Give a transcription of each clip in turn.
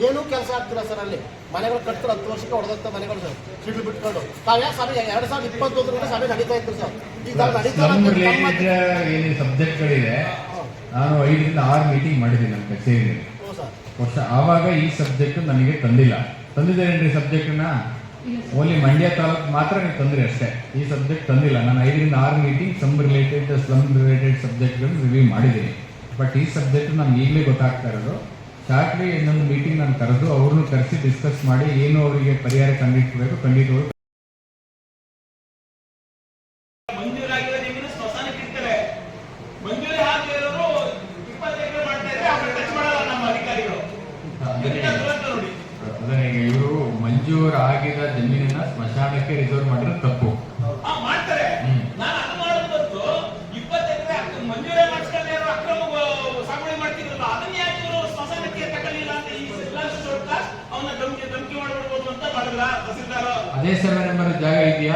ಏನೂ ಕೆಲಸ ಆಗ್ತಿಲ್ಲ ಸರ್. ಅಲ್ಲಿ ಮನೆಗಳು ಕಟ್ತಾರೆ 10 ವರ್ಷಕ್ಕೆ ಹೊಡೆದಂಥ ಮನೆಗಳು ಸರ್, ಸಿಡ್ಲು ಬಿಟ್ಕೊಂಡು. ತಾವ್ಯಾ ಸಭೆ 2021 ಸಭೆ ನಡೀತಾ ಇತ್ತು ಸರ್. ಈಗ ಸಬ್ಜೆಕ್ಟ್ಗಳಿದೆ. ನಾನು 5 ರಿಂದ 6 ಮೀಟಿಂಗ್ ಮಾಡಿದ್ದೀನಿ ನಮ್ಮ ಕಚೇರಿಯಲ್ಲಿ. ವರ್ಷ ಆವಾಗ ಈ ಸಬ್ಜೆಕ್ಟ್ ನನಗೆ ತಂದಿದ್ದೇನೆ ಸಬ್ಜೆಕ್ಟ್ನ ಓನ್ಲಿ ಮಂಡ್ಯ ತಾಲೂಕು ಮಾತ್ರ ನೀವು ತಂದ್ರಿ ಅಷ್ಟೇ. ಈ ಸಬ್ಜೆಕ್ಟ್ ತಂದಿಲ್ಲ. ನಾನು 5 ರಿಂದ 6 ಮೀಟಿಂಗ್ ಸ್ಲಮ್ ರಿಲೇಟೆಡ್ ಸಬ್ಜೆಕ್ಟ್ಗಳನ್ನು ರಿವ್ಯೂ ಮಾಡಿದ್ದೀನಿ. ಬಟ್ ಈ ಸಬ್ಜೆಕ್ಟ್ ನಮ್ಗೆ ಈಗಲೇ ಗೊತ್ತಾಗ್ತಾ ಇರೋದು. ಶಾರ್ಟ್ಲಿ ಇನ್ನೊಂದು ಮೀಟಿಂಗ್ ನಾನು ಕರೆದು ಅವ್ರನ್ನೂ ಕರೆಸಿ ಡಿಸ್ಕಸ್ ಮಾಡಿ ಏನು ಅವರಿಗೆ ಪರಿಹಾರ ಕಂಡಿಡ್ಬೇಕು ಖಂಡಿತವರು ಇವರು ಮಂಜೂರು ಆಗಿದ ಜಮೀನನ್ನ ಸ್ಮಶಾನಕ್ಕೆ ರಿಸರ್ವ್ ಮಾಡಿದ್ರೆ ತಪ್ಪು ಮಾಡ್ತಾರೆ. ಅದೇ ಸರ್ವೆ ನಂಬರ್ ಜಾಗ ಇದೆಯಾ?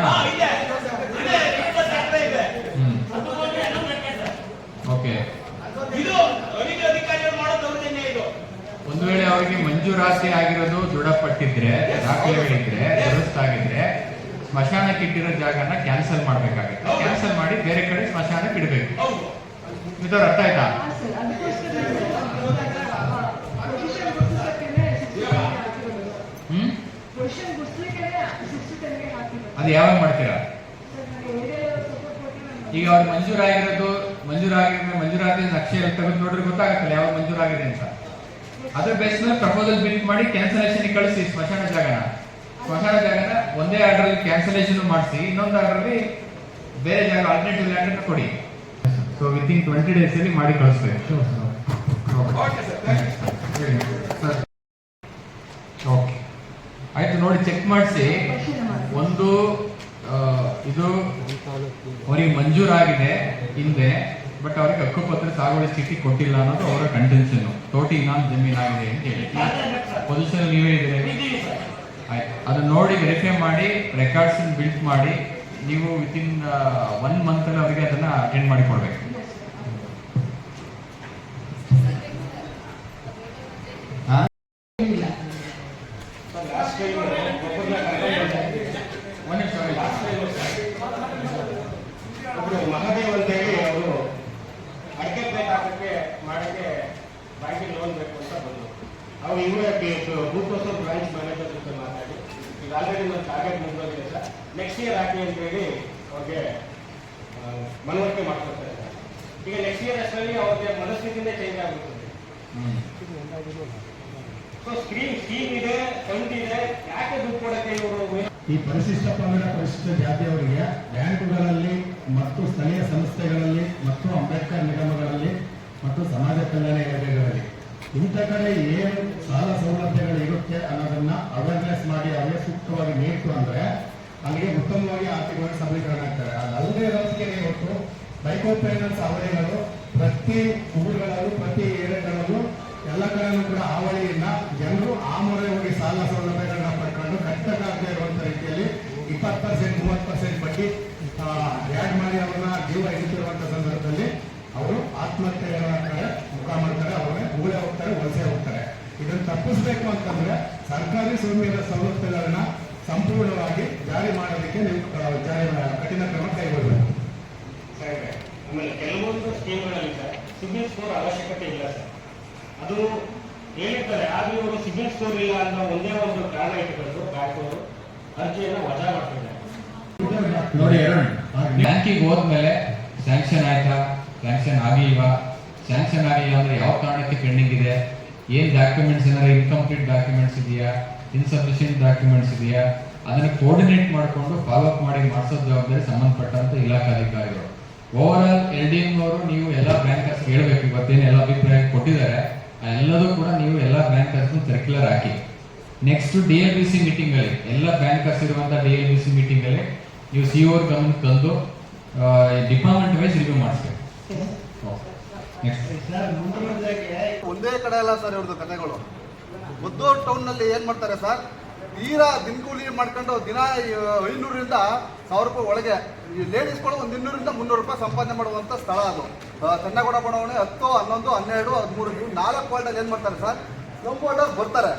ಓಕೆ. ಒಂದು ವೇಳೆ ಅವರಿಗೆ ಮಂಜೂರಾತಿ ಆಗಿರೋದು ದೃಢಪಟ್ಟಿದ್ರೆ, ದಾಖಲೆಗಳಿದ್ರೆ, ದುರಸ್ತಾಗಿದ್ರೆ ಸ್ಮಶಾನಕ್ಕೆ ಇಟ್ಟಿರೋ ಜಾಗನ ಕ್ಯಾನ್ಸಲ್ ಮಾಡ್ಬೇಕಾಗುತ್ತೆ. ಕ್ಯಾನ್ಸಲ್ ಮಾಡಿ ಬೇರೆ ಕಡೆ ಸ್ಮಶಾನಕ್ಕೆ ಇಡಬೇಕು. ಇದರ ಅರ್ಥ ಆಯ್ತಾ? ಅದು ಯಾವಾಗ ಮಾಡ್ತೀರಾ? ಈಗ ಅವ್ರು ಮಂಜೂರಾತಿ ನಕ್ಷೆ ತೆಗೆದು ನೋಡ್ರಿ ಗೊತ್ತಾಗತ್ತಲ್ಲ ಯಾವಾಗ ಮಂಜೂರಾಗಿದೆ ಅಂತ. ಅದ್ರ ಬೇಸ್ ಮೇಲೆ ಪ್ರಪೋಸಲ್ ಬಿಲ್ಟ್ ಮಾಡಿ ಕ್ಯಾನ್ಸಲೇಷನ್ ಕಳಿಸಿ. ಸ್ಮಶಾನ ಜಾಗನ ಒಂದೇ ಆರ್ಡರ್ ಅಲ್ಲಿ ಕ್ಯಾನ್ಸಲೇಷನ್ ಮಾಡಿಸಿ, ಇನ್ನೊಂದು ಆರ್ಡರ್ ಅಲ್ಲಿ ಬೇರೆ ಜಾಗ ಆಲ್ಟರ್ನೇಟಿವ್ ಲ್ಯಾಂಡ್ ಕೊಡಿ. ಸೊ ವಿತಿನ್ 20 days ಅಲ್ಲಿ ಮಾಡಿ ಕಳಿಸ್ಬೇಕು. ಓಕೆ ಆಯ್ತು, ನೋಡಿ ಚೆಕ್ ಮಾಡಿಸಿ. ಒಂದು ಇದು ಅವರಿಗೆ ಮಂಜೂರಾಗಿದೆ ಹಿಂದೆ, ಬಟ್ ಅವ್ರಿಗೆ ಹಕ್ಕುಪತ್ರ ಸಾಗುವಳಿ ಸ್ಥಿತಿ ಕೊಟ್ಟಿಲ್ಲ ಅನ್ನೋದು ಅವರ ಕಂಟೆನ್ಷನ್. ತೋಟಿ ಇನಾಮ್ ಜಮೀನ್ ಆಗಿದೆ ಅಂತ ಹೇಳಿ ಪೊಸಿಷನ್ ನೀವೇ ಇದ್ದೀರಿ. ಆಯ್ತು, ಅದನ್ನ ನೋಡಿ ವೆರಿಫೈ ಮಾಡಿ ರೆಕಾರ್ಡ್ಸ್ ಬಿಲ್ಟ್ ಮಾಡಿ ನೀವು ವಿತಿನ್ 1 month ಅಲ್ಲಿ ಅವರಿಗೆ ಅದನ್ನ ಅಟೆಂಡ್ ಮಾಡಿ ಕೊಡ್ಬೇಕು. ಮಹಾದೇವ್ ಅಂತ ಹೇಳಿ ಅವರು ಅಡಿಕೆ ಬೇಕಾಗಕ್ಕೆ ಮಾಡಕ್ಕೆ ಬ್ಯಾಂಕಿಗೆ ಲೋನ್ ಬೇಕು ಅಂತ ಬಂದರು. ಅವ್ರು ಇವರೇ ಬೂತ್ ಬ್ರಾಂಚ್ ಮ್ಯಾನೇಜರ್ ಜೊತೆ ಮಾತಾಡಿ ಈಗ ಆಲ್ರೆಡಿ ನನ್ನ ಟಾರ್ಗೆಟ್ ಮುಗಿದೋಗಿದೆ ಸರ್, ನೆಕ್ಸ್ಟ್ ಇಯರ್ ಹಾಕಿ ಅಂತ ಹೇಳಿ ಅವ್ರಿಗೆ ಮನವರಿಕೆ ಮಾಡ್ಕೊಡ್ತಾರೆ ಸರ್. ಈಗ ನೆಕ್ಸ್ಟ್ ಇಯರ್ ಅಷ್ಟರಲ್ಲಿ ಅವ್ರಿಗೆ ಮನಸ್ಥಿತಿನೇ ಚೇಂಜ್ ಆಗುತ್ತದೆ. ಸೊ ಸ್ಕೀಮ್ ಇದೆ, ಫಂಡ್ ಇದೆ, ಯಾಕೆ ದುಡ್ಡು ಕೊಡಕ್ಕೆ ಇವರು ಈ ಪರಿಶಿಷ್ಟ ಪಂಗಡ ಪರಿಶಿಷ್ಟ ಜಾತಿಯವರಿಗೆ ಬ್ಯಾಂಕುಗಳಲ್ಲಿ ಮತ್ತು ಸ್ಥಳೀಯ ಸಂಸ್ಥೆಗಳಲ್ಲಿ ಮತ್ತು ಅಂಬೇಡ್ಕರ್ ನಿಗಮಗಳಲ್ಲಿ ಮತ್ತು ಸಮಾಜ ಕಲ್ಯಾಣ ಇಲಾಖೆಗಳಲ್ಲಿ ಇಂಥ ಕಡೆ ಏನು ಸಾಲ ಸೌಲಭ್ಯಗಳು ಇರುತ್ತೆ ಅನ್ನೋದನ್ನ ಅವೇರ್ನೆಸ್ ಮಾಡಿ ಅವೇ ಸೂಕ್ತವಾಗಿ ನೀಡ್ತು ಅಂದ್ರೆ ಅಲ್ಲಿಗೆ ಉತ್ತಮವಾಗಿ ಆರ್ಥಿಕವಾಗಿ ಸಬಲೀಕರಣ ಆಗ್ತಾರೆ. ಅದಲ್ಲದೆ ಇರೋದಕ್ಕೆ ಇವತ್ತು ಮೈಕ್ರೋ ಫೈನಾನ್ಸ್ ಅವಧಿಗಳು ಪ್ರತಿ ಊರುಗಳಲ್ಲೂ ಪ್ರತಿ ಏರಿಯಾಗಳಲ್ಲೂ ಎಲ್ಲ ಕಡೆಯೂ ಕೂಡ ಹಾವಳಿಯಿಂದ ಜನರು ಆ ಮೊರೆ ಹೋಗಿ ಸಾಲ ಸೌಲಭ್ಯಗಳನ್ನ ಪಡ್ಕೊಂಡು ಕಟ್ಟಕ್ಕಾಗದೇ ಇರುವಂತ ರೀತಿಯಲ್ಲಿ 20% 30% ಬಡ್ಡಿ ಆ್ಯಡ್ ಮಾಡಿ ಅವ್ರನ್ನ ಜೀವ ಹಿಡಿತಿರುವಂತ ಸಂದರ್ಭದಲ್ಲಿ ಅವರು ಆತ್ಮಹತ್ಯೆಗಳ ಕಡೆ ಮುಖ ಮಾಡ್ತಾರೆ, ಅವ್ರನ್ನೇ ಊರೇ ಹೋಗ್ತಾರೆ, ವಲಸೆ ಹೋಗ್ತಾರೆ. ಇದನ್ನು ತಪ್ಪಿಸ್ಬೇಕು ಅಂತಂದ್ರೆ ಸರ್ಕಾರಿ ಸ್ವಾಮ್ಯದ ಸವಲತ್ತುಗಳನ್ನ ಸಂಪೂರ್ಣವಾಗಿ ಜಾರಿ ಮಾಡೋದಕ್ಕೆ ನೀವು ಕಠಿಣ ಕ್ರಮ ಕೈಗೊಳ್ಳಬೇಕು. ಆಮೇಲೆ ಕೆಲವೊಂದು ಸ್ಕೀಮ್ಗಳಲ್ಲಿ ಸರ್ ಸಿಬಿಲ್ ಸ್ಕೋರ್ ಅವಶ್ಯಕತೆ ಇಲ್ಲ ಸರ್, ಅದು ಹೇಳಿರ್ತಾರೆ. ಆದ್ರೂ ಇವರು ಸಿಬಿಲ್ ಸ್ಕೋರ್ ಇಲ್ಲ ಅನ್ನೋ ಒಂದೇ ಒಂದು ಕಾರಣ ಇಟ್ಕೊಂಡು ಬ್ಯಾಂಕ್ ಅವರು ಅರ್ಜಿಯನ್ನು ವಜಾ ಮಾಡ್ತಿದ್ದಾರೆ. ನೋಡಿ ಬ್ಯಾಂಕಿಗೆ ಹೋದ್ಮೇಲೆ ಸ್ಯಾಂಕ್ಷನ್ ಆಯ್ತಾ, ಸ್ಯಾಂಕ್ಷನ್ ಆಗಿಲ್ವಾ, ಸ್ಯಾಂಕ್ಷನ್ ಆಗಿಲ್ಲ ಅಂದ್ರೆ ಯಾವ ಕಾರಣಕ್ಕೆ ಪೆಂಡಿಂಗ್ ಇದೆ, ಏನ್ ಡಾಕ್ಯುಮೆಂಟ್ಸ್ ಏನಾದ್ರು ಇನ್ಕಂಪ್ಲೀಟ್ ಡಾಕ್ಯುಮೆಂಟ್ಸ್ ಇದೆಯಾ, ಇನ್ಸಫಿಷಿಯಂಟ್ ಡಾಕ್ಯುಮೆಂಟ್ಸ್ ಇದೆಯಾ, ಅದನ್ನ ಕೋರ್ಡಿನೇಟ್ ಮಾಡಿಕೊಂಡು ಫಾಲೋ ಅಪ್ ಮಾಡಿ ಮಾಡಿಸೋ ಜವಾಬ್ದಾರಿ ಸಂಬಂಧಪಟ್ಟಂತ ಇಲಾಖಾಧಿಕಾರಿಗಳು. ಓವರ್ ಆಲ್ LDM ಅವರು ನೀವು ಎಲ್ಲ ಬ್ಯಾಂಕರ್ಸ್ ಹೇಳ್ಬೇಕು. ಇವತ್ತೇನು ಎಲ್ಲ ಅಭಿಪ್ರಾಯ ಕೊಟ್ಟಿದ್ದಾರೆ ಎಲ್ಲದೂ ಕೂಡ ನೀವು ಎಲ್ಲ ಬ್ಯಾಂಕರ್ಸ್ ಸರ್ಕ್ಯುಲರ್ ಹಾಕಿ ನೆಕ್ಸ್ಟ್ DLBC ಮೀಟಿಂಗ್ ಅಲ್ಲಿ ಎಲ್ಲ ಬ್ಯಾಂಕರ್ಸ್ ಇರುವಂತಹ DLBC ಮೀಟಿಂಗ್ ಅಲ್ಲಿ ನೀವು CO ಗಮನಕ್ಕೆ ತಂದು ಡಿಪಾರ್ಟ್ಮೆಂಟ್ ವೈಸ್ ರಿವ್ಯೂ ಮಾಡಿಸ್ಬೇಕು. ಒಂದೇ ಕಡೆ ಅಲ್ಲ ಸರ್ ಇವ್ರದ್ದು ಕಥೆಗಳು. ಮುದ್ದೂರು ಟೌನ್ ನಲ್ಲಿ ಏನ್ ಮಾಡ್ತಾರೆ ಸರ್, ತೀರಾ ದಿನಕೂಲಿ ಮಾಡ್ಕೊಂಡು ದಿನ 500ರಿಂದ 1000 ರೂಪಾಯಿ ಒಳಗೆ ಈ ಲೇಡೀಸ್ಗಳು ಒಂದು 200ರಿಂದ 300 ರೂಪಾಯಿ ಸಂಪಾದನೆ ಮಾಡುವಂತ ಸ್ಥಳ ಅದು. ಚೆನ್ನಗೌಡ ಬಡಾವಣೆ 10, 11, 12, 13 4 ವಾರ್ಡಲ್ಲಿ ಏನ್ ಮಾಡ್ತಾರೆ ಸರ್, ಸ್ಲಮ್ ವಾರ್ಡಲ್ಲಿ ಬರ್ತಾರೆ.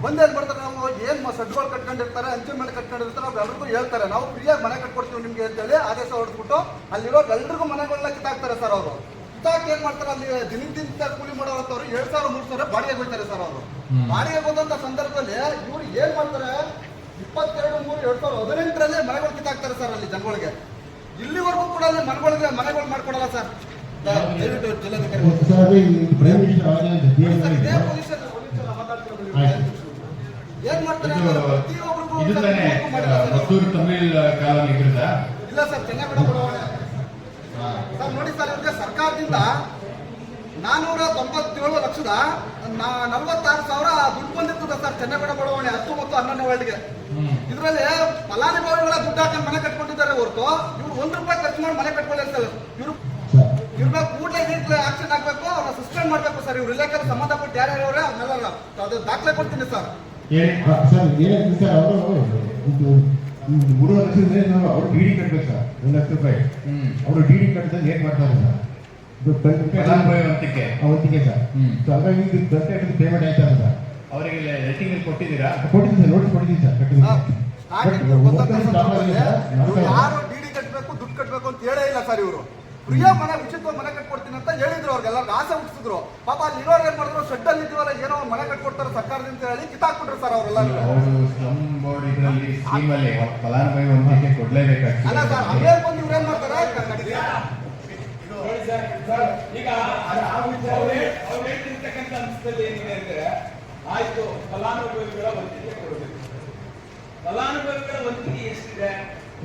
ಬಂದು ಏನ್ ಮಾಡ್ತಾರೆ, ನಾವು ಏನ್ ಸಡ್ಗಳು ಕಟ್ಕೊಂಡಿರ್ತಾರೆ, ಅಂಚೆ ಮೇಲೆ ಕಟ್ಕೊಂಡಿರ್ತಾರೆ, ಅವ್ರು ಎಲ್ರಿಗೂ ಹೇಳ್ತಾರೆ ನಾವು ಫ್ರೀಯಾಗಿ ಮನೆ ಕಟ್ಕೊಡ್ತೀವಿ ನಿಮ್ಗೆ ಅಂತೇಳಿ ಆದೇಶ ಹೊಡೆದ್ಬಿಟ್ಟು ಅಲ್ಲಿರೋ ಎಲ್ರಿಗೂ ಮನೆಗಳನ್ನ ಕಿತ್ತಾಕ್ತಾರೆ ಸರ್. ಅವರು ಕಿತ್ತಾಕಿ ಏನ್ ಮಾಡ್ತಾರೆ, ಅಲ್ಲಿ ದಿನದಿಂದ ಕೂಲಿ ಮಾಡೋವಂಥವ್ರು 2,000 3,000 ಬಾಡಿಗೆ ಹೋಗ್ತಾರೆ ಸರ್. ಅವರು ಬಾಡಿಗೆ ಹೋದಂತ ಸಂದರ್ಭದಲ್ಲಿ ಇವ್ರು ಏನ್ ಮಾಡ್ತಾರೆ, 22/3/2018 ಮನೆಗಳು ಕಿತ್ತಾಕ್ತಾರೆ ಸರ್ ಅಲ್ಲಿ ಜನಗಳಿಗೆ. ಇಲ್ಲಿವರೆಗೂ ಕೂಡ ಅಲ್ಲಿ ಮನೆಗಳು ಮಾಡ್ಕೊಡಲ್ಲ ಸರ್. ದಯವಿಟ್ಟು ಜಿಲ್ಲಾಧಿಕಾರಿ ಇದೇ ಪೊಸಿಷನ್ ಏನ್ ಮಾಡ್ತಾರೆ, ಪ್ರತಿಯೊಬ್ಬರಿಗೂ ಇದು ತಾನೇ ಮದ್ದೂರು ತಮಿಳ್ ಕಾಲೋನಿ ಇದ್ರದ ಇಲ್ಲ ಸರ್, ಚೆನ್ನಗೌಡ ಬಡಾವಣೆ ಸರ್. ನೋಡಿ ಸರ್, ಇವ್ರಿಗೆ ಸರ್ಕಾರದಿಂದ 497,46,000 ದುಡ್ಡು ಬಂದಿರ್ತದೆ ಸರ್ ಚೆನ್ನಗೌಡ ಬಡಾವಣೆ 10 ಮತ್ತು 11ನೇ ವಾರ್ಡ್ಗೆ. ಇದರಲ್ಲಿ ಫಲಾನುಭವಿಗಳ ದುಡ್ಡು ಹಾಕೊಂಡು ಮನೆ ಕಟ್ಕೊಂಡಿದ್ದಾರೆ ಹೊರತು ಇವ್ರು ₹1 ಖರ್ಚು ಮಾಡಿ ಮನೆ ಕಟ್ಕೊಳ್ಳಿ ಸರ್. ಇವ್ರ ಕೂಡಲೇ ಆಕ್ಷನ್ ಆಗ್ಬೇಕು, ಅವ್ರನ್ನ ಸಸ್ಪೆಂಡ್ ಮಾಡ್ಬೇಕು ಸರ್. ಇವ್ರ ಇಲಾಖೆ ಸಂಬಂಧಪಟ್ಟ ಯಾರ್ಯಾರವ್ರೆ ಅವನ್ನೆಲ್ಲ ಅದು ದಾಖಲೆ ಕೊಡ್ತೀನಿ ಸರ್. ಸರ್ ಏನಾಗ್ತದೆ ಸರ್, ಅವರು 3 ವರ್ಷದಿಂದ ಅವರು ಡಿ ಡಿ ಕಟ್ಬೇಕು ಸರ್, ₹1,00,000 ಅವರು ಡಿ ಡಿ ಕಟ್ಟಿದ್ರೆ ಏನ್ ಮಾಡ್ತಾರೆ ಸರ್, ಫಲಾನುಭವಿವಂತಿಕೆ ಅವಂತಿಗೆ ಸರ್. ಸೊ ಹಾಗಾಗಿ ಇದು ಗಂಟೆ ಪೇಮೆಂಟ್ ಆಯ್ತಲ್ಲ ಸರ್, ಅವರಿಗೆ ರೇಟಿಂಗ್ ಕೊಟ್ಟಿದ್ದೀರಾ? ಕೊಟ್ಟಿದ್ದೀನಿ ಸರ್, ನೋಟಿಸ್ ಕೊಟ್ಟಿದ್ದೀನಿ ಸರ್. ಯಾರು ಡಿಡಿ ಕಟ್ಟಬೇಕು ದುಡ್ಡು ಕಟ್ಟಬೇಕು ಅಂತ ಹೇಳೇ ಇಲ್ಲ ಸರ್. ಇವರು ಫ್ರೀಯಾಗಿ ಮನೆ ಉಚಿತವಾಗಿ ಮನೆ ಕಟ್ಕೊಡ್ತೀನಿ ಅಂತ ಹೇಳಿದ್ರು. ಅವ್ರಿಗೆಲ್ಲರಿಗೂ ಆಸೆ ಹುಟ್ಟಿಸಿದ್ರು. ಪಾಪ ಅಲ್ಲಿ ಇರೋರು ಏನ್ ಮಾಡಿದ್ರು, ಶೆಡ್ ಅಲ್ಲಿ ಇದ್ದೀವಲ್ಲ ಏನೋ ಮನೆ ಕಟ್ಕೊಡ್ತಾರೆ ಸರ್ಕಾರದಿಂದ ಹೇಳಿ ಕಿತ್ತಾಕ್ಬಿಟ್ರು ಸರ್ ಅವರೆಲ್ಲ. ಅವರು ಸ್ಲಮ್ ಬೋರ್ಡ್ ಇದರಲ್ಲಿ ಸ್ಕೀಮ್ ಅಲ್ಲಿ ಫಲಾನುಭವಿವಂತಿಕೆ ಕೊಡ್ಲೇಬೇಕಾಗ್ತದೆ. ಅಲ್ಲ ಸರ್, ಅಲ್ಲೇ ಬಂದು ಇವ್ರು ಏನ್ ಮಾಡ್ತಾರೆ, ಈಗ ಅವ್ರು ಹೇಳ್ತಿರ್ತಕ್ಕಂಥ ಅಂಶದಲ್ಲಿ ಏನಿದೆ ಅಂದ್ರೆ, ಆಯ್ತು ಫಲಾನುಭವಿಗಳ ವಂತಿಗೆ ಕೊಡಬೇಕು. ಫಲಾನುಭವಿಗಳ ವಂತಿಗೆ ಎಷ್ಟಿದೆ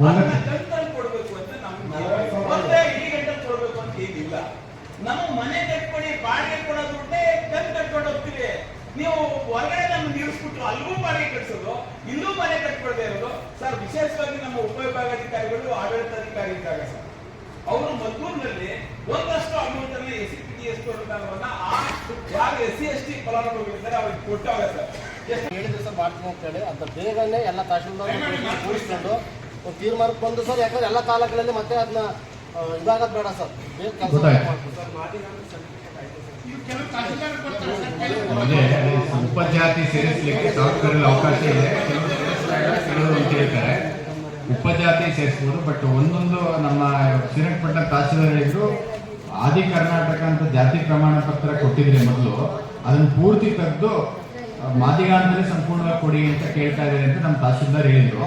ಅದನ್ನ ಕಂತಲ್ಲಿ ಕೊಡ್ಬೇಕು ಅಂತ ನಮ್ಗೆ ಒಂದೇ ಇಡೀ ಗಂಟೆ ಕೊಡ್ಬೇಕು ಅಂತ ಏನಿಲ್ಲ. ನಾವು ಮನೆ ಕಟ್ಕೊಡಿ, ಬಾಡಿಗೆ ಕೊಡೋ ದುಡ್ಡೇ ಕಂತು ಕಟ್ಕೊಂಡು ಹೋಗ್ತೀವಿ. ನೀವು ಹೊರಗಡೆ ನಮ್ಗೆ ನಿಲ್ಲಿಸ್ಬಿಟ್ಟು ಅಲ್ಲಿಗೂ ಬಾಡಿಗೆ ಕಟ್ಸೋದು, ಇಲ್ಲೂ ಮನೆ ಕಟ್ಕೊಳ್ದೇ ಇರೋದು ಸರ್. ವಿಶೇಷವಾಗಿ ನಮ್ಮ ಉಪವಿಭಾಗಾಧಿಕಾರಿಗಳು, ಆಡಳಿತಾಧಿಕಾರಿ ಇದ್ದಾಗ ಸರ್, ಅವರು ಮದ್ದೂರಿನಲ್ಲಿ ಒಂದಷ್ಟು ಅಮೌಂಟ್ ಅಲ್ಲಿ SCPTS ಅನುದಾನವನ್ನ ಯಾರು SC/ST ಫಲಾನುಭವಿಗಳಿದ್ದಾರೆ ಅವ್ರಿಗೆ ಕೊಟ್ಟವ್ರೆ ಸರ್. ಹೇಳಿದ್ರೆ ಸರ್ ಮಾಡ್ತೀನಿ ಅಂತ ಹೇಳಿ ಅಂತ ಬೇಗನೆ ಎಲ್ಲ ತಹಶೀಲ್ದಾರ್ ಕೂರಿಸ್ಕೊಂಡು ಒಂದು ತೀರ್ಮಾನಕ್ಕೆ ಬಂದು ಸರ್. ಯಾಕಂದ್ರೆ ಎಲ್ಲ ತಾಲೂಕುಗಳಲ್ಲಿ ಮತ್ತೆ ಅದನ್ನ ಇದಾಗದ್ ಬೇಡ ಸರ್, ಬೇಗ ಕೆಲಸ ಉಪಜಾತಿ ಸೇರಿಸಲಿಕ್ಕೆ ಸಾಫ್ಟ್ವೇರ್ ಅವಕಾಶ ಇದೆ. ಕೆಲವರು ಅಂತ ಹೇಳ್ತಾರೆ ಉಪಜಾತಿ ಸೇರಿಸಬಹುದು, ಬಟ್ ಒಂದೊಂದು ನಮ್ಮ ಶ್ರೀರಂಗಪಟ್ಟಣ ತಹಶೀಲ್ದಾರ್ ಹೇಳಿದ್ರು ಆದಿ ಕರ್ನಾಟಕ ಅಂತ ಜಾತಿ ಪ್ರಮಾಣ ಪತ್ರ ಕೊಟ್ಟಿದ್ರೆ ಮೊದಲು ಅದನ್ನು ಪೂರ್ತಿ ತೆಗೆದು ಮಾದಿಗಾಂಧಲ್ಲಿ ಸಂಪೂರ್ಣವಾಗಿ ಕೊಡಿ ಅಂತ ಕೇಳ್ತಾ ಇದ್ದಾರೆ ಅಂತ ನಮ್ಮ ತಹಶೀಲ್ದಾರ್ ಹೇಳಿದ್ರು.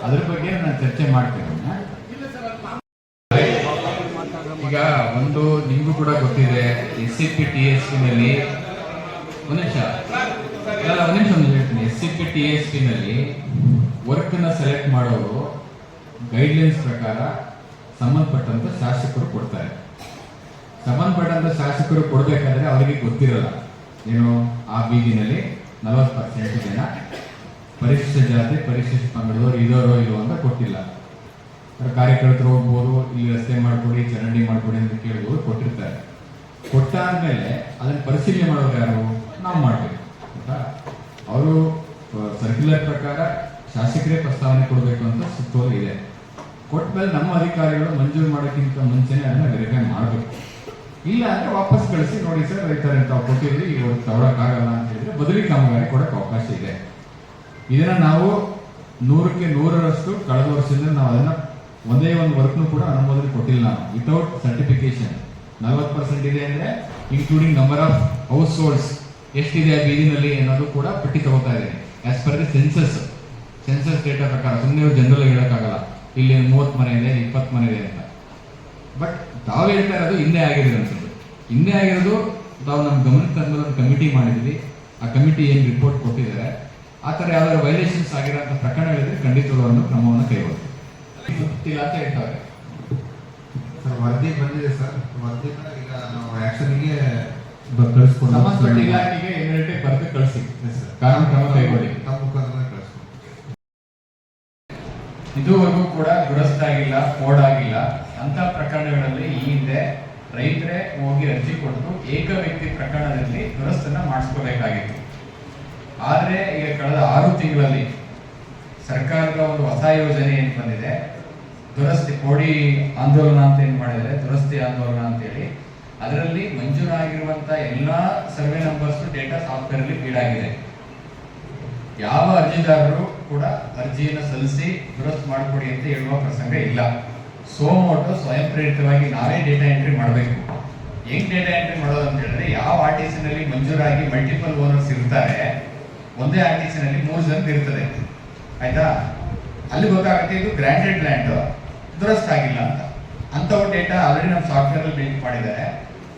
ಅದ್ರ ಬಗ್ಗೆ ನಾನು ಚರ್ಚೆ ಮಾಡ್ತೇನೆ. ಈಗ ಒಂದು ನಿಮಗೂ ಕೂಡ ಗೊತ್ತಿದೆ, SCPTS ನಲ್ಲಿ ಒಂದು ನಿಮಿಷ ಹೇಳ್ತೀನಿ. SCPTS ನಲ್ಲಿ ವರ್ಕ್ ನ ಸೆಲೆಕ್ಟ್ ಮಾಡೋರು ಗೈಡ್ಲೈನ್ಸ್ ಪ್ರಕಾರ ಸಂಬಂಧಪಟ್ಟಂತ ಶಾಸಕರು ಕೊಡ್ತಾರೆ. ಸಂಬಂಧಪಟ್ಟಂತ ಶಾಸಕರು ಕೊಡ್ಬೇಕಾದ್ರೆ ಅವರಿಗೆ ಗೊತ್ತಿರಲ್ಲ ಏನು, ಆ ಬೀದಿನಲ್ಲಿ 40% ಜನ ಪರಿಶಿಷ್ಟ ಜಾತಿ ಪರಿಶಿಷ್ಟ ಪಂಗಡದವರು ಇದರೋ ಇಲ್ಲೋ ಅಂತ ಕೊಟ್ಟಿಲ್ಲ. ಕಾರ್ಯಕರ್ತರು ಹೋಗ್ಬೋದು, ಇಲ್ಲಿ ರಸ್ತೆ ಮಾಡ್ಕೊಡಿ, ಚರಂಡಿ ಮಾಡ್ಕೊಡಿ ಅಂತ ಕೇಳ್ಬೋದು, ಕೊಟ್ಟಿರ್ತಾರೆ. ಕೊಟ್ಟಾದ್ಮೇಲೆ ಅದನ್ನ ಪರಿಶೀಲನೆ ಮಾಡೋರು ಯಾರು, ನಾವು ಮಾಡ್ಬೇಕು. ಅವರು ಸರ್ಕ್ಯುಲರ್ ಪ್ರಕಾರ ಶಾಸಕರೇ ಪ್ರಸ್ತಾವನೆ ಕೊಡಬೇಕು ಅಂತ ಸುತ್ತೋಲೆ ಇದೆ. ಕೊಟ್ಮೇಲೆ ನಮ್ಮ ಅಧಿಕಾರಿಗಳು ಮಂಜೂರು ಮಾಡೋಕ್ಕಿಂತ ಮುಂಚೆನೆ ಅದನ್ನ ವೆರಿಫೈ ಮಾಡಬೇಕು. ಇಲ್ಲ ಅಂದ್ರೆ ವಾಪಸ್ ಕಳಿಸಿ, ನೋಡಿ ಸರ್ ರೈತರ ತಾವು ಕೊಟ್ಟಿದ್ರಿ, ಇವತ್ತು ತಗೊಳಕ್ಕಾಗಲ್ಲ ಅಂತ ಹೇಳಿದ್ರೆ ಬದಲಿ ಕಾಮಗಾರಿ ಕೊಡಕ್ಕೆ ಅವಕಾಶ ಇದೆ. ಇದನ್ನ ನಾವು 100ಕ್ಕೆ 100ರಷ್ಟು ಕಳೆದ ವರ್ಷದಿಂದ ನಾವು ಅದನ್ನ ಒಂದೇ ಒಂದು ವರ್ಕ್ನು ಕೂಡ ಅನುಮೋದನೆ ಕೊಟ್ಟಿಲ್ಲ. ನಾವು ವಿತೌಟ್ ಸರ್ಟಿಫಿಕೇಶನ್ 40% ಇದೆ ಅಂದ್ರೆ including number of households ಎಷ್ಟಿದೆ ಆ ಬೀದಿನಲ್ಲಿ ಅನ್ನೋದು ಕೂಡ ಪಟ್ಟಿ ತಗೋತಾ ಇದೆ. As per the census data ಪ್ರಕಾರ. ಸುಮ್ಮನೆ ಜನರಲ್ ಹೇಳಕ್ಕಾಗಲ್ಲ ಇಲ್ಲಿ 30 ಮನೆ ಇದೆ, 20 ಮನೆ ಇದೆ ಅಂತ. ಬಟ್ ತಾವು ಹೇಳ್ತಾ ಇರೋದು ಹಿಂದೆ ಆಗಿರೋದು. ಹಿಂದೆ ಆಗಿರೋದು ತಾವು ನಮ್ಮ ಗಮನಕ್ಕೆ ತಂದು ಒಂದು ಕಮಿಟಿ ಮಾಡಿದ್ವಿ. ಆ ಕಮಿಟಿ ಏನು ರಿಪೋರ್ಟ್ ಕೊಟ್ಟಿದ್ದಾರೆ, ಆ ಥರ ಯಾವ್ದಾದ್ರು ವೈಲೇಷನ್ಸ್ ಆಗಿರೋಂಥ ಪ್ರಕರಣಗಳಿದ್ರೆ ಖಂಡಿತವಾಗ್ಲೂ ಕ್ರಮವನ್ನು ಕೈಗೊಳ್ಳಿ. ಗೊತ್ತಿಲ್ಲ ಅಂತ ಹೇಳ್ತಾರೆ ಸರ್. ವರದಿ ಬಂದಿದೆ ಸರ್, ವರದಿ ಈಗ ನಾವು ಆಕ್ಷನ್ಗೆ ಕಳಿಸ್ಕೊಂಡು ಸಂಬಂಧಪಟ್ಟ ಇಲಾಖೆಗೆ ಇಮಿಡಿಯೇಟ್ ಬರೆದು ಕಳಿಸಿ, ಕಾನೂನು ಕ್ರಮ ಕೈಗೊಳ್ಳಿ. ತಮ್ಮ ಮುಖಾಂತರ ಕಳಿಸ್ಕೊಂಡು ಇದುವರೆಗೂ ಕೂಡ ದುರಸ್ತಿ ಆಗಿಲ್ಲ, ಕೋಡ್ ಆಗಿಲ್ಲ ಅಂತ ಪ್ರಕರಣಗಳಲ್ಲಿ ಈ ಹಿಂದೆ ರೈತರೇ ಹೋಗಿ ಅರ್ಜಿ ಕೊಟ್ಟು ಏಕ ವ್ಯಕ್ತಿ ಪ್ರಕರಣದಲ್ಲಿ ದುರಸ್ತನ್ನ ಮಾಡಿಸ್ಕೋಬೇಕಾಗಿತ್ತು. ಆದ್ರೆ ಈಗ ಕಳೆದ 6 ತಿಂಗಳಲ್ಲಿ ಸರ್ಕಾರದ ಒಂದು ಹೊಸ ಯೋಜನೆ ಏನ್ ಬಂದಿದೆ, ದುರಸ್ತಿ ಕೋಡಿ ಆಂದೋಲನ ಅಂತ ಏನ್ ಮಾಡಿದರೆ, ದುರಸ್ತಿ ಆಂದೋಲನ ಅಂತೇಳಿ, ಅದರಲ್ಲಿ ಮಂಜೂರಾಗಿರುವಂತ ಎಲ್ಲಾ ಸರ್ವೆ ನಂಬರ್ಸ್ ಡೇಟಾ ಸಾಫ್ಟ್ವೇರ್ ಅಲ್ಲಿ ಫೀಡ್ ಆಗಿದೆ. ಯಾವ ಅರ್ಜಿದಾರರು ಕೂಡ ಅರ್ಜಿಯನ್ನು ಸಲ್ಲಿಸಿ ದುರಸ್ತು ಮಾಡಿಕೊಡಿ ಅಂತ ಹೇಳುವ ಪ್ರಸಂಗ ಇಲ್ಲ. ಸೋಮೋಟೋ ಸ್ವಯಂ ಪ್ರೇರಿತವಾಗಿ ನಾವೇ ಡೇಟಾ ಎಂಟ್ರಿ ಮಾಡಬೇಕು. ಹೆಂಗ್ ಡೇಟಾ ಎಂಟ್ರಿ ಮಾಡೋದು ಅಂತ ಹೇಳಿದ್ರೆ, ಯಾವ RTC ನಲ್ಲಿ ಮಂಜೂರಾಗಿ ಮಲ್ಟಿಪಲ್ ಓನರ್ಸ್ ಇರ್ತಾರೆ, ಒಂದೇ RTC ನಲ್ಲಿ 3 ಜನ ಇರ್ತದೆ, ಆಯ್ತಾ? ಅಲ್ಲಿ ಗೊತ್ತಾಗುತ್ತೆ ಇದು ಗ್ರಾಂಟೆಡ್ ಲ್ಯಾಂಡ್ ದುರಸ್ತು ಆಗಿಲ್ಲ ಅಂತ. ಅಂಥವು ಡೇಟಾ ಆಲ್ರೆಡಿ ನಮ್ಮ ಸಾಫ್ಟ್ವೇರ್ ಅಲ್ಲಿ ಬಿಲ್ಡ್ ಮಾಡಿದ್ದಾರೆ.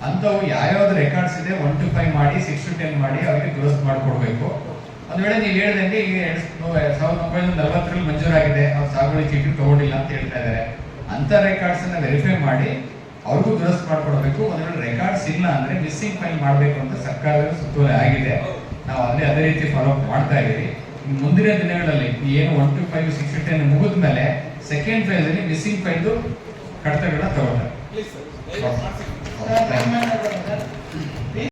ಅಂಥವು ಯಾವ್ಯಾವ್ದು ರೆಕಾರ್ಡ್ಸ್ ಇದೆ 1 to 5 ಮಾಡಿ 6 to 10 ಮಾಡಿ ಅವರಿಗೆ ದುರಸ್ತು ಮಾಡಿಕೊಡ್ಬೇಕು. ಒಂದ್ ವೇಳೆ ನೀವು ಹೇಳ್ದಂಗೆ ಈಗ 1940 ಮಂಜೂರಾಗಿದೆ, ಅವ್ರು ಸಾಗುವಳಿ ಚೀಟಿ ತಗೊಂಡಿಲ್ಲ ಅಂತ ಹೇಳ್ತಾ ಇದ್ದಾರೆ. ಅಂತ ರೆಕಾರ್ಡ್ಸ್ ಅನ್ನ ವೆರಿಫೈ ಮಾಡಿ ಅವ್ರಿಗೂ ದುರಸ್ತು ಮಾಡ್ಕೊಡ್ಬೇಕು. ಒಂದ್ ವೇಳೆ ರೆಕಾರ್ಡ್ಸ್ ಇಲ್ಲ ಅಂದ್ರೆ ಮಿಸ್ಸಿಂಗ್ ಫೈಲ್ ಮಾಡಬೇಕು ಅಂತ ಸರ್ಕಾರದ ಸುತ್ತೋಲೆ ಆಗಿದೆ. ನಾವು ಅದೇ ರೀತಿ ಫಾಲೋ ಅಪ್ ಮಾಡ್ತಾ ಇದೀವಿ. ಮುಂದಿನ ದಿನಗಳಲ್ಲಿ ಏನು 1 to 5 6 to 10 ಮುಗಿದ ಮೇಲೆ ಸೆಕೆಂಡ್ ಫೇಸ್ ಅಲ್ಲಿ ಮಿಸ್ಸಿಂಗ್ ಫೈಲ್ ಕಡತಗಳನ್ನ ತಗೊಳ್ತಾರೆ.